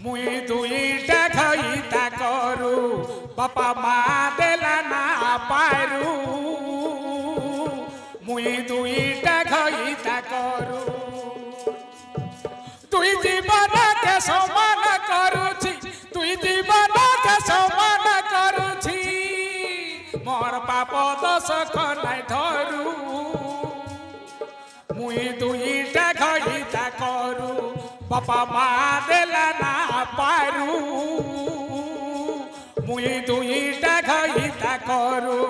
মুই দুইটা খাইতা করু বাপা মা দেলা না পারু মুই দুইটা খাইতা করু তুই জীবনকে সমান করুছি তুই জীবনকে সমান করুছি মোর পাপ দোষ নাই ধরু মুই দুইটা খাইতা করু বাপা মা দেলা না পারু মুই দুইটা খাইতা করু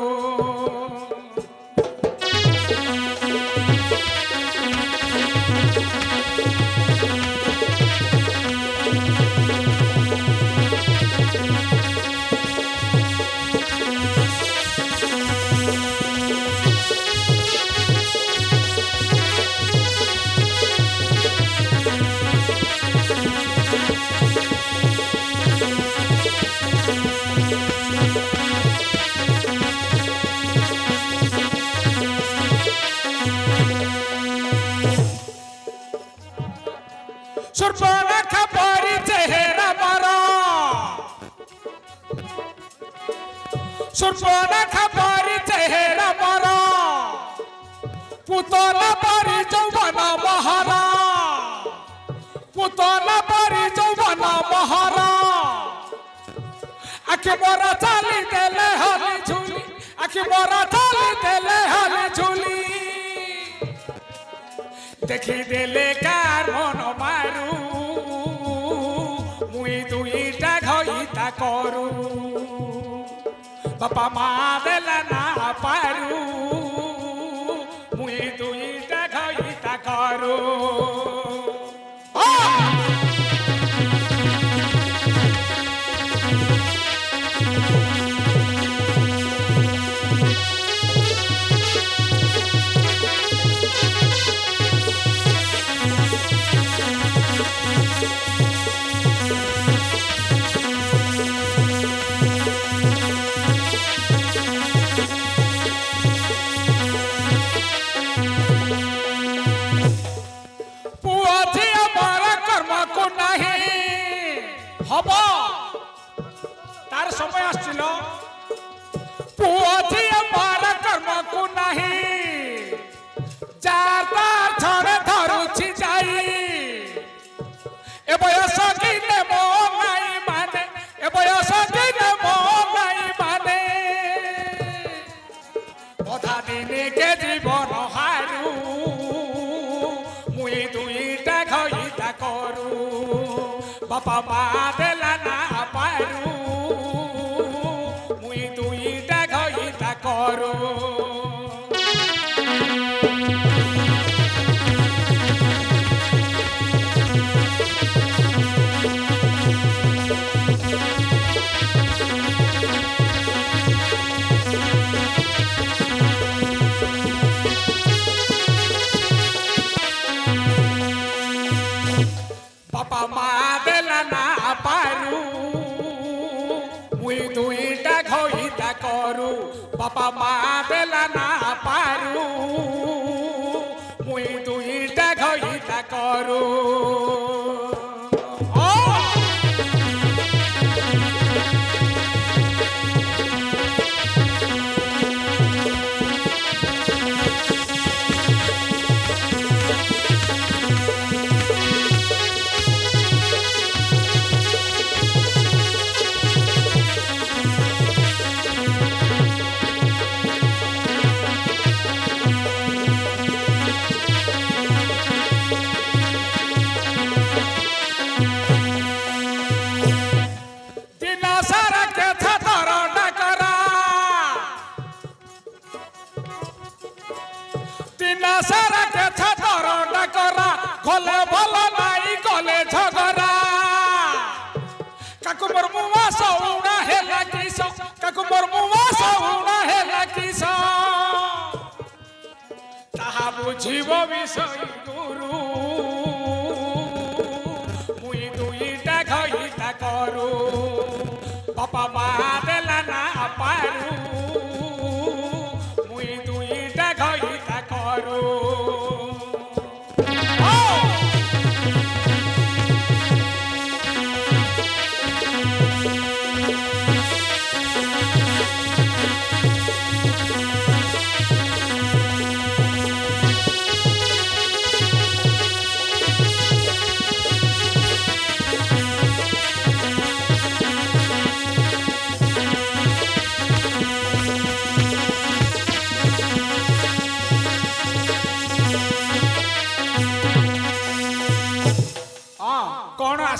সুর্পনখা পরি চেহারা বড় সুর্পনখা পরি চেহারা বড় পুতলা পরি যৌবন মহারা পুতলা পরি যৌবন মহারা আখি বড় চালি দেলে হলি ঝুলি আখি বড় চালি দেলে হলি ঝুলি দেখি দেলে কার মন মারু মুই দুইটা ঘইতা করু বাপা মা দেলা না পারু মুই দুইটা ঘইতা করু হব তার সময় আসছিল পুয়া ঝিয়া মারা কর্মকু নাহি যার তার ছড়ে ধরুছি যাই এ বয়স কিনে নাই মানে এ বয়স কিনে নাই মানে অধা দিনে কে জীবন হারু মুই দুইটা ঘইতা করু বাপা মা দেলা না পারু মুই দুইটা ঘইতা করু বাপা মা দেলা না পারু মুই দুইটা ঘইতা করু বাপা মা দেলা না পারু মুই দুইটা ঘইতা করু গলে ভালো নাই গলে ঝগড়া কাকু মোর মুয়া সৌনা হেলা কিস কাকু মোর মুয়া সৌনা হেলা কিস তাহা বুঝিব বিষয় গুরু মুই দুইটা ঘইতা করু বাপা মা দেলা না পারু মুই দুইটা ঘইতা করু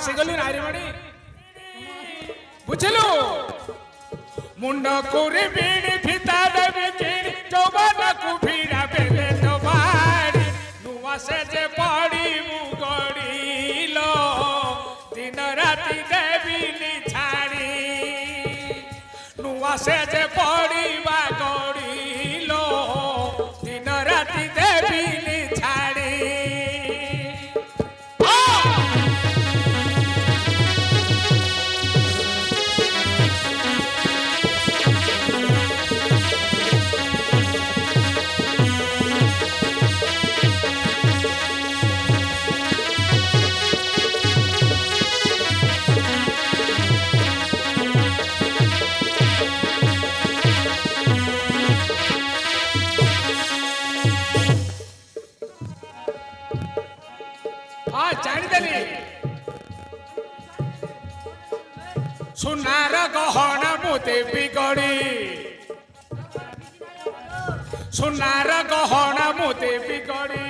ଆସିଗଲୁ ନାରୀମଣି ବୁଝିଲୁ ମୁଣ୍ଡ କୁରି ବିଣି ଫିତା ଦେବି କିଣି ଯୌବନକୁ ଭିଡ଼ା ବେଲେ ତ ବାଡ଼ି ନୂଆ ସେ ଯେ ପଡ଼ିବୁ ଗଡ଼ିଲ ଦିନ ରାତି ଦେବିନି ଛାଡ଼ି ନୂଆ ସେ ଯେ ପଡ଼ିବା ଗଡ଼ିଲ ଦିନ ରାତି ଦେବିନି ଛାଡ଼ି ଜାଣିଦେଲି ସୁନାର ଗହଣା ମୁଁ ଦେବି ଗଡ଼ି ସୁନାର ଗହଣା ମୁଁ ଦେବି ଗଡ଼ି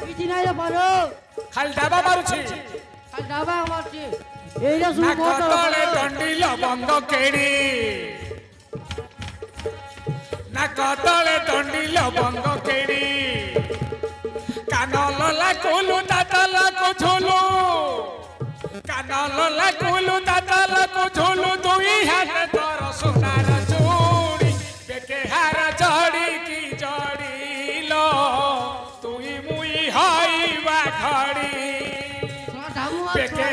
କିଛି ନାହିଁ ପାର ଖାଲି ଡାବା ମାରୁଛି ଡାବା ମାରୁଛି এইটা শুধু ନାକ ତଳେ ଦଣ୍ଡି ଲବଙ୍ଗ କେଡ଼ି ନାକ ତଳେ ଦଣ୍ଡି ଲବଙ୍ଗ କେଡ଼ି কান ললা কুলু দাতালা কো ঝুলু কান ললা কুলু দাতালা কো ঝুলু দুই হাত তোর সোনার চুড়ি বেকে হার জড়ি কি জড়িল তুই মুই হইবা ঘড়ি বেকে